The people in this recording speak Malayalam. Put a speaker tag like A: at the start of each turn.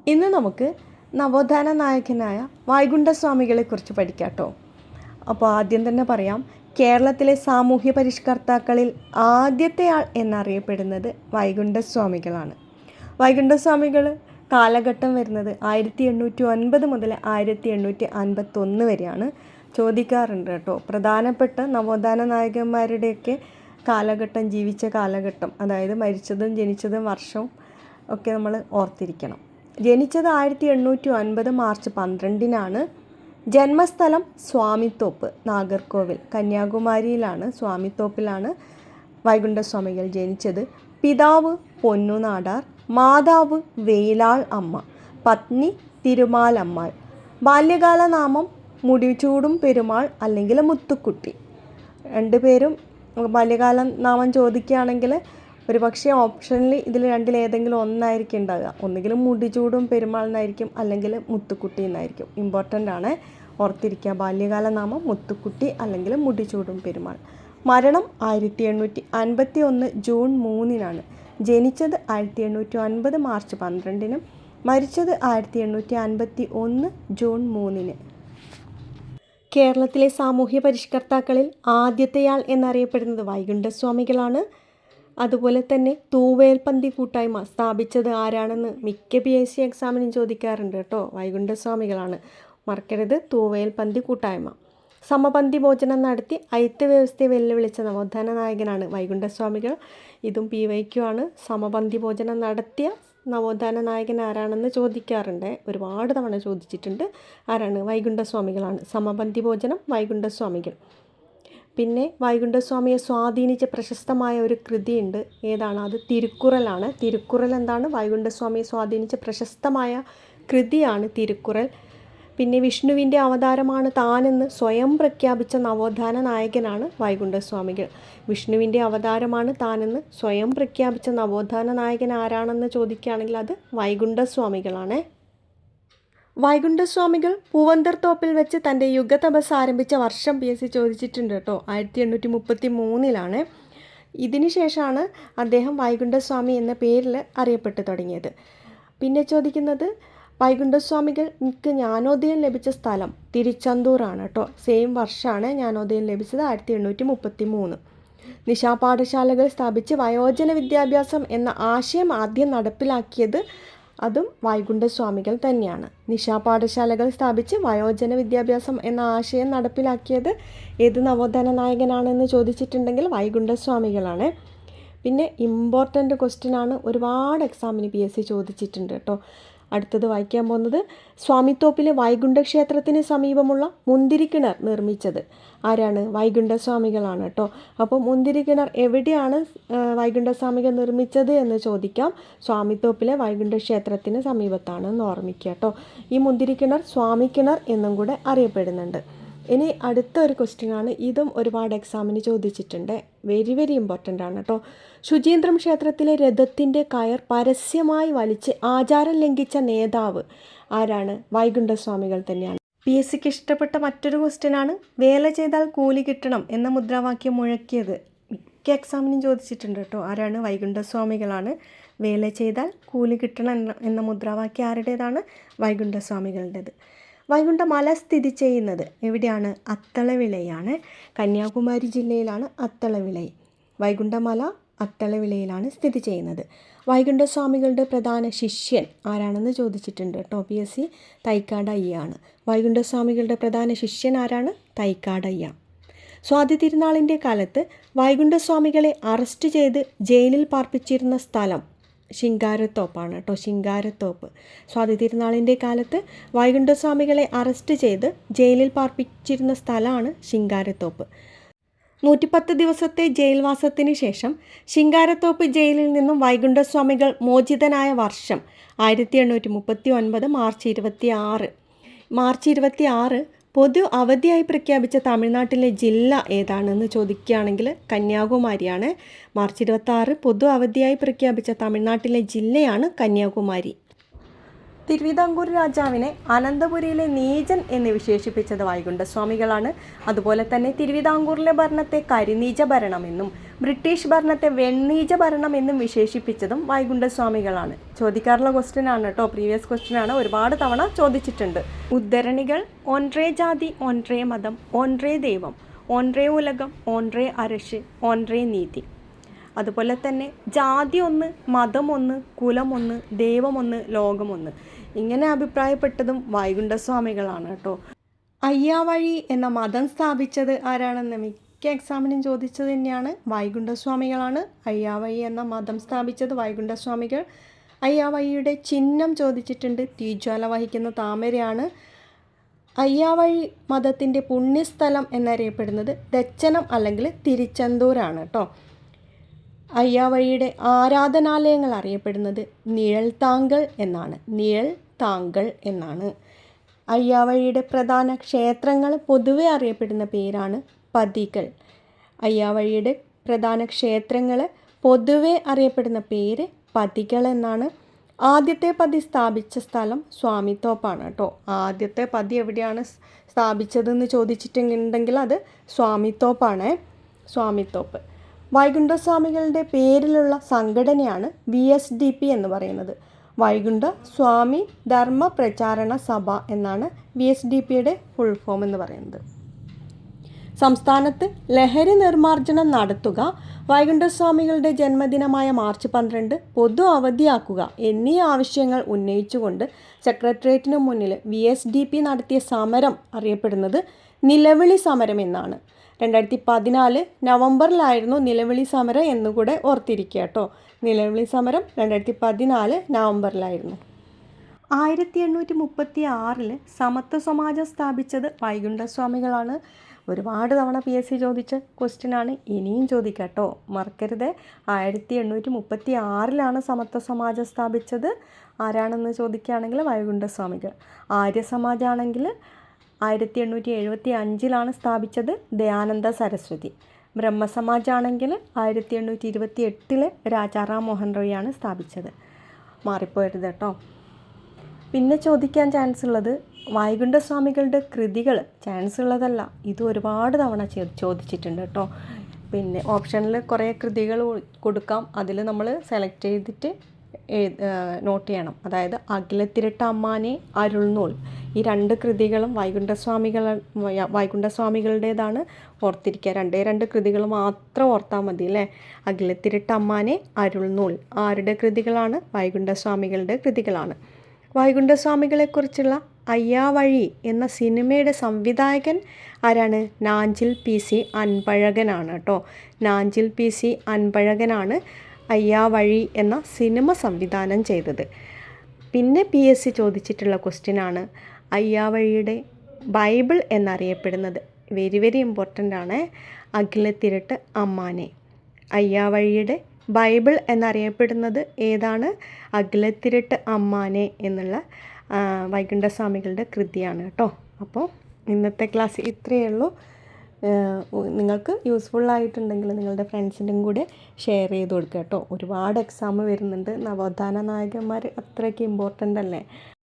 A: ഇന്ന് നമുക്ക് നവോത്ഥാന നായകനായ വൈകുണ്ഠസ്വാമികളെക്കുറിച്ച് പഠിക്കാം കേട്ടോ. അപ്പോൾ ആദ്യം തന്നെ പറയാം, കേരളത്തിലെ സാമൂഹ്യ പരിഷ്കർത്താക്കളിൽ ആദ്യത്തെ ആൾ എന്നറിയപ്പെടുന്നത് വൈകുണ്ഠസ്വാമികളാണ്. വൈകുണ്ഠസ്വാമികൾ കാലഘട്ടം വരുന്നത് 1809 മുതൽ 1851 വരെയാണ്. ചോദിക്കാറുണ്ട് കേട്ടോ, പ്രധാനപ്പെട്ട നവോത്ഥാന നായകന്മാരുടെയൊക്കെ കാലഘട്ടം, ജീവിച്ച കാലഘട്ടം, അതായത് മരിച്ചതും ജനിച്ചതും വർഷവും ഒക്കെ നമ്മൾ ഓർത്തിരിക്കണം. ജനിച്ചത് 1809 മാർച്ച് 12-നാണ്. ജന്മസ്ഥലം സ്വാമിത്തോപ്പ്, നാഗർകോവിൽ, കന്യാകുമാരിയിലാണ്. സ്വാമിത്തോപ്പിലാണ് വൈകുണ്ഠസ്വാമികൾ ജനിച്ചത്. പിതാവ് പൊന്നുനാടാർ, മാതാവ് വേലാൾ അമ്മ, പത്നി തിരുമാലമ്മാൾ. ബാല്യകാല നാമം മുടിചൂടും പെരുമാൾ അല്ലെങ്കിൽ മുത്തുക്കുട്ടി. രണ്ടുപേരും ബാല്യകാല നാമം ചോദിക്കുകയാണെങ്കിൽ ഒരു പക്ഷേ ഓപ്ഷനിൽ ഇതിൽ രണ്ടിലേതെങ്കിലും ഒന്നായിരിക്കും ഉണ്ടാകുക. ഒന്നുകിലും മുടിചൂടും പെരുമാൾ എന്നായിരിക്കും, അല്ലെങ്കിൽ മുത്തുക്കുട്ടി എന്നായിരിക്കും. ഇമ്പോർട്ടൻ്റ് ആണ്, ഓർത്തിരിക്കുക. ബാല്യകാല നാമം മുത്തുക്കുട്ടി അല്ലെങ്കിൽ മുടിചൂടും പെരുമാൾ. മരണം 1851 ജൂൺ 3-നാണ്. ജനിച്ചത് 1809 മാർച്ച് 12-നും മരിച്ചത് 1851 ജൂൺ 3-ന്. കേരളത്തിലെ സാമൂഹ്യ പരിഷ്കർത്താക്കളിൽ ആദ്യത്തെയാൾ എന്നറിയപ്പെടുന്നത് വൈകുണ്ഠസ്വാമികളാണ്. അതുപോലെ തന്നെ തൂവേൽപന്തി കൂട്ടായ്മ സ്ഥാപിച്ചത് ആരാണെന്ന് മിക്ക PSC എക്സാമിനും ചോദിക്കാറുണ്ട് കേട്ടോ. വൈകുണ്ഠസ്വാമികളാണ്, മറക്കരുത്. തൂവേൽപന്തി കൂട്ടായ്മ. സമപന്തി ഭോജനം നടത്തി അയിത്ത വ്യവസ്ഥയെ വെല്ലുവിളിച്ച നവോത്ഥാന നായകനാണ് വൈകുണ്ഠസ്വാമികൾ. ഇതും PYQ ആണ്. സമപന്തി ഭോജനം നടത്തിയ നവോത്ഥാന നായകൻ ആരാണെന്ന് ചോദിക്കാറുണ്ട്, ഒരുപാട് തവണ ചോദിച്ചിട്ടുണ്ട്. ആരാണ്? വൈകുണ്ഠസ്വാമികളാണ്. സമപന്തി ഭോജനം വൈകുണ്ഠസ്വാമികൾ. പിന്നെ വൈകുണ്ഠസ്വാമിയെ സ്വാധീനിച്ച പ്രശസ്തമായ ഒരു കൃതിയുണ്ട്. ഏതാണ് അത്? തിരുക്കുറലാണ്. തിരുക്കുറൽ എന്താണ്? വൈകുണ്ഠസ്വാമിയെ സ്വാധീനിച്ച പ്രശസ്തമായ കൃതിയാണ് തിരുക്കുറൽ. പിന്നെ വിഷ്ണുവിൻ്റെ അവതാരമാണ് താനെന്ന് സ്വയം പ്രഖ്യാപിച്ച നവോത്ഥാന നായകനാണ് വൈകുണ്ഠസ്വാമികൾ. വിഷ്ണുവിൻ്റെ അവതാരമാണ് താനെന്ന് സ്വയം പ്രഖ്യാപിച്ച നവോത്ഥാന നായകൻ ആരാണെന്ന് ചോദിക്കുകയാണെങ്കിൽ അത് വൈകുണ്ഠസ്വാമികളാണ്. വൈകുണ്ഠസ്വാമികൾ പൂവന്തർത്തോപ്പിൽ വെച്ച് തൻ്റെ യുഗതപസ് ആരംഭിച്ച വർഷം PSC ചോദിച്ചിട്ടുണ്ട് കേട്ടോ. 1833-ലാണ്. ഇതിന് ശേഷമാണ് അദ്ദേഹം വൈകുണ്ഠസ്വാമി എന്ന പേരിൽ അറിയപ്പെട്ടു തുടങ്ങിയത്. പിന്നെ ചോദിക്കുന്നത്, വൈകുണ്ഠസ്വാമികൾക്ക് ജ്ഞാനോദയം ലഭിച്ച സ്ഥലം തിരുച്ചെന്തൂരാണ് കേട്ടോ. സെയിം വർഷമാണ് ജ്ഞാനോദയം ലഭിച്ചത്, 1833. നിശാപാഠശാലകൾ സ്ഥാപിച്ച് വയോജന വിദ്യാഭ്യാസം എന്ന ആശയം ആദ്യം നടപ്പിലാക്കിയത് അതും വൈകുണ്ഠസ്വാമികൾ തന്നെയാണ്. നിശാപാഠശാലകൾ സ്ഥാപിച്ച് വയോജന വിദ്യാഭ്യാസം എന്ന ആശയം നടപ്പിലാക്കിയത് ഏത് നവോത്ഥാന നായകനാണെന്ന് ചോദിച്ചിട്ടുണ്ടെങ്കിൽ വൈകുണ്ഠസ്വാമികളാണ്. പിന്നെ ഇമ്പോർട്ടൻ്റ് ക്വസ്റ്റ്യനാണ്, ഒരുപാട് എക്സാമിന് PSC ചോദിച്ചിട്ടുണ്ട് കേട്ടോ. അടുത്തത് വായിക്കാൻ പോകുന്നത്, സ്വാമിത്തോപ്പിലെ വൈകുണ്ഠ ക്ഷേത്രത്തിന് സമീപമുള്ള മുന്തിരിക്കിണർ നിർമ്മിച്ചത് ആരാണ്? വൈകുണ്ഠസ്വാമികളാണ് കേട്ടോ. അപ്പോൾ മുന്തിരിക്കിണർ എവിടെയാണ് വൈകുണ്ഠസ്വാമികൾ നിർമ്മിച്ചത് എന്ന് ചോദിക്കാം. സ്വാമിത്തോപ്പിലെ വൈകുണ്ഠ ക്ഷേത്രത്തിന് സമീപത്താണെന്ന് ഓർമ്മിക്കുക കേട്ടോ. ഈ മുന്തിരിക്കിണർ സ്വാമിക്കിണർ എന്നും കൂടെ അറിയപ്പെടുന്നുണ്ട്. ഇനി അടുത്ത ഒരു ക്വസ്റ്റ്യനാണ്, ഇതും ഒരുപാട് എക്സാമിന് ചോദിച്ചിട്ടുണ്ട്. വെരി വെരി ഇമ്പോർട്ടൻ്റ് ആണ് കേട്ടോ. ശുചീന്ദ്രം ക്ഷേത്രത്തിലെ രഥത്തിൻ്റെ കയർ പരസ്യമായി വലിച്ച് ആചാരം ലംഘിച്ച നേതാവ് ആരാണ്? വൈകുണ്ഠസ്വാമികൾ തന്നെയാണ്. PSCക്ക് ഇഷ്ടപ്പെട്ട മറ്റൊരു ക്വസ്റ്റ്യനാണ്, വേല ചെയ്താൽ കൂലി കിട്ടണം എന്ന മുദ്രാവാക്യം മുഴക്കിയത്. മിക്ക എക്സാമിനും ചോദിച്ചിട്ടുണ്ട് കേട്ടോ. ആരാണ്? വൈകുണ്ഠസ്വാമികളാണ്. വേല ചെയ്താൽ കൂലി കിട്ടണം എന്ന മുദ്രാവാക്യം ആരുടേതാണ്? വൈകുണ്ഠസ്വാമികളുടേത്. വൈകുണ്ഠമല സ്ഥിതി ചെയ്യുന്നത് എവിടെയാണ്? അത്തളവിളയാണ്. കന്യാകുമാരി ജില്ലയിലാണ് അത്തളവിളൈ. വൈകുണ്ഠമല അത്തളവിളയിലാണ് സ്ഥിതി ചെയ്യുന്നത്. വൈകുണ്ഠസ്വാമികളുടെ പ്രധാന ശിഷ്യൻ ആരാണെന്ന് ചോദിച്ചിട്ടുണ്ട് കേട്ടോ. PSC തൈക്കാടയ്യാണ്. വൈകുണ്ഠസ്വാമികളുടെ പ്രധാന ശിഷ്യൻ ആരാണ്? തൈക്കാടയ്യ. സ്വാതി തിരുനാളിൻ്റെ കാലത്ത് വൈകുണ്ഠസ്വാമികളെ അറസ്റ്റ് ചെയ്ത് ജയിലിൽ പാർപ്പിച്ചിരുന്ന സ്ഥലം ശിങ്കാരത്തോപ്പാണ് കേട്ടോ. ശിങ്കാരത്തോപ്പ്. സ്വാതി തിരുനാളിൻ്റെ കാലത്ത് വൈകുണ്ഠസ്വാമികളെ അറസ്റ്റ് ചെയ്ത് ജയിലിൽ പാർപ്പിച്ചിരുന്ന സ്ഥലമാണ് ശിങ്കാരത്തോപ്പ്. 110 ദിവസത്തെ ജയിൽവാസത്തിന് ശേഷം ശിങ്കാരത്തോപ്പ് ജയിലിൽ നിന്നും വൈകുണ്ഠസ്വാമികൾ മോചിതനായ വർഷം 1839 മാർച്ച് 26. മാർച്ച് 26 പൊതു അവധിയായി പ്രഖ്യാപിച്ച തമിഴ്നാട്ടിലെ ജില്ല ഏതാണെന്ന് ചോദിക്കുകയാണെങ്കിൽ കന്യാകുമാരിയാണ്. മാർച്ച് 26 പൊതു അവധിയായി പ്രഖ്യാപിച്ച തമിഴ്നാട്ടിലെ ജില്ലയാണ് കന്യാകുമാരി. തിരുവിതാംകൂർ രാജാവിനെ അനന്തപുരിയിലെ നീചൻ എന്ന് വിശേഷിപ്പിച്ചത് വൈകുണ്ഠസ്വാമികളാണ്. അതുപോലെ തന്നെ തിരുവിതാംകൂറിലെ ഭരണത്തെ കരിനീച ഭരണമെന്നും ബ്രിട്ടീഷ് ഭരണത്തെ വെണ്ണീജ ഭരണം എന്നും വിശേഷിപ്പിച്ചതും വൈകുണ്ഠസ്വാമികളാണ്. ചോദിക്കാറുള്ള ക്വസ്റ്റ്യൻ ആണ് കേട്ടോ, പ്രീവിയസ് ക്വസ്റ്റ്യൻ ആണ്, ഒരുപാട് തവണ ചോദിച്ചിട്ടുണ്ട്. ഉദ്ധരണികൾ: ഒன்றേ ജാതി, ഒன்றേ മതം, ഒன்றേ ദൈവം, ഒன்றേ ഉലകം, ഒன்றേ അരശ്, ഒன்றേ നീതി. അതുപോലെ തന്നെ ജാതി ഒന്ന്, മതം ഒന്ന്, കുലം ഒന്ന്, ദൈവമൊന്ന്, ലോകമൊന്ന്. ഇങ്ങനെ അഭിപ്രായപ്പെട്ടതും വൈകുണ്ഠസ്വാമികളാണ് കേട്ടോ. അയ്യാവഴി എന്ന മതം സ്ഥാപിച്ചത് ആരാണെന്ന് മിക്ക എക്സാമിനും ചോദിച്ചത് തന്നെയാണ്, വൈകുണ്ഠസ്വാമികളാണ്. അയ്യാവഴി എന്ന മതം സ്ഥാപിച്ചത് വൈകുണ്ഠസ്വാമികൾ. അയ്യാവഴിയുടെ ചിഹ്നം ചോദിച്ചിട്ടുണ്ട്, തീജ്വാല വഹിക്കുന്ന താമരയാണ്. അയ്യാവഴി മതത്തിൻ്റെ പുണ്യസ്ഥലം എന്നറിയപ്പെടുന്നത് ദച്ചനം അല്ലെങ്കിൽ തിരുച്ചെന്തൂരാണ് കേട്ടോ. അയ്യാവഴിയുടെ ആരാധനാലയങ്ങൾ അറിയപ്പെടുന്നത് നിഴൽത്താങ്കൾ എന്നാണ്. നിഴൽത്താങ്കൾ എന്നാണ്. അയ്യാവഴിയുടെ പ്രധാന ക്ഷേത്രങ്ങൾ പൊതുവെ അറിയപ്പെടുന്ന പേരാണ് പതികൾ. അയ്യാവഴിയുടെ പ്രധാന ക്ഷേത്രങ്ങൾ പൊതുവെ അറിയപ്പെടുന്ന പേര് പതികൾ എന്നാണ്. ആദ്യത്തെ പതി സ്ഥാപിച്ച സ്ഥലം സ്വാമിത്തോപ്പാണ് കേട്ടോ. ആദ്യത്തെ പതി എവിടെയാണ് സ്ഥാപിച്ചതെന്ന് ചോദിച്ചിട്ടുണ്ടെങ്കിൽ അത് സ്വാമിത്തോപ്പാണ്. സ്വാമിത്തോപ്പ്. വൈകുണ്ഠസ്വാമികളുടെ പേരിലുള്ള സംഘടനയാണ് VSDP എന്ന് പറയുന്നത്. വൈകുണ്ഠ സ്വാമി ധർമ്മ പ്രചാരണ സഭ എന്നാണ് VSDPയുടെ ഫുൾ ഫോം എന്ന് പറയുന്നത്. സംസ്ഥാനത്ത് ലഹരി നിർമ്മാർജ്ജനം നടത്തുക, വൈകുണ്ഠസ്വാമികളുടെ ജന്മദിനമായ മാർച്ച് 12 പൊതു അവധിയാക്കുക എന്നീ ആവശ്യങ്ങൾ ഉന്നയിച്ചുകൊണ്ട് സെക്രട്ടേറിയറ്റിന് മുന്നിൽ VSDP നടത്തിയ സമരം അറിയപ്പെടുന്നത് നിലവിളി സമരം എന്നാണ്. 2014 നവംബറിലായിരുന്നു നിലവിളി സമരം എന്നുകൂടെ ഓർത്തിരിക്കുക കേട്ടോ. നിലവിളി സമരം 2014 നവംബറിലായിരുന്നു. 1836 സമത്വ സമാജം സ്ഥാപിച്ചത് വൈകുണ്ഠസ്വാമികളാണ്. ഒരുപാട് തവണ PSC ചോദിച്ച ക്വസ്റ്റ്യനാണ്, ഇനിയും ചോദിക്കാം കേട്ടോ, മറക്കരുത്. 1836 സമത്വ സമാജം സ്ഥാപിച്ചത് ആരാണെന്ന് ചോദിക്കുകയാണെങ്കിൽ വൈകുണ്ഠസ്വാമികൾ. ആര്യസമാജാണെങ്കിൽ 1875 സ്ഥാപിച്ചത് ദയാനന്ദ സരസ്വതി. ബ്രഹ്മസമാജാണെങ്കിൽ 1828 രാജാറാം മോഹൻ റോയിയാണ് സ്ഥാപിച്ചത്. മാറിപ്പോയത് കേട്ടോ. പിന്നെ ചോദിക്കാൻ ചാൻസ് ഉള്ളത് വൈകുണ്ഠസ്വാമികളുടെ കൃതികൾ. ചാൻസ് ഉള്ളതല്ല, ഇത് ഒരുപാട് തവണ ചോദിച്ചിട്ടുണ്ട് കേട്ടോ. പിന്നെ ഓപ്ഷനിൽ കുറേ കൃതികൾ കൊടുക്കാം, അതിൽ നമ്മൾ സെലക്ട് ചെയ്തിട്ട് നോട്ട് ചെയ്യണം. അതായത് അഖിലത്തിരട്ട അമ്മാനെ, അരുൾനൂൽ, ഈ 2 കൃതികളും വൈകുണ്ഠസ്വാമികളുടേതാണ്. ഓർത്തിരിക്കുക, 2 കൃതികൾ മാത്രം ഓർത്താൽ മതി അല്ലേ. അഖിലത്തിരട്ട അമ്മാനെ, അരുൾനൂൽ ആരുടെ കൃതികളാണ്? വൈകുണ്ഠസ്വാമികളുടെ കൃതികളാണ്. വൈകുണ്ഠസ്വാമികളെക്കുറിച്ചുള്ള അയ്യാവഴി എന്ന സിനിമയുടെ സംവിധായകൻ ആരാണ്? നാഞ്ചിൽ PC അൻപഴകനാണ് കേട്ടോ. നാഞ്ചിൽ PC അൻപഴകനാണ് അയ്യാവഴി എന്ന സിനിമ സംവിധാനം ചെയ്തത്. പിന്നെ PSC ചോദിച്ചിട്ടുള്ള ക്വസ്റ്റ്യനാണ്, അയ്യാവഴിയുടെ ബൈബിൾ എന്നറിയപ്പെടുന്നത്, വെരി വെരി ഇമ്പോർട്ടൻ്റ് ആണ്, അഖിലത്തിരട്ട് അമ്മാനെ. അയ്യാവഴിയുടെ ബൈബിൾ എന്നറിയപ്പെടുന്നത് ഏതാണ്? അഖിലത്തിരട്ട് അമ്മാനെ എന്നുള്ള വൈകുണ്ഠസ്വാമികളുടെ കൃതിയാണ് കേട്ടോ. അപ്പോൾ ഇന്നത്തെ ക്ലാസ് ഇത്രയേ ഉള്ളൂ. നിങ്ങൾക്ക് യൂസ്ഫുള്ളായിട്ടുണ്ടെങ്കിൽ നിങ്ങളുടെ ഫ്രണ്ട്സിൻ്റെയും കൂടെ ഷെയർ ചെയ്ത് കൊടുക്കുക കേട്ടോ. ഒരുപാട് എക്സാം വരുന്നുണ്ട്, നവോത്ഥാന നായകന്മാർ അത്രയ്ക്ക് ഇമ്പോർട്ടൻ്റ് അല്ലേ.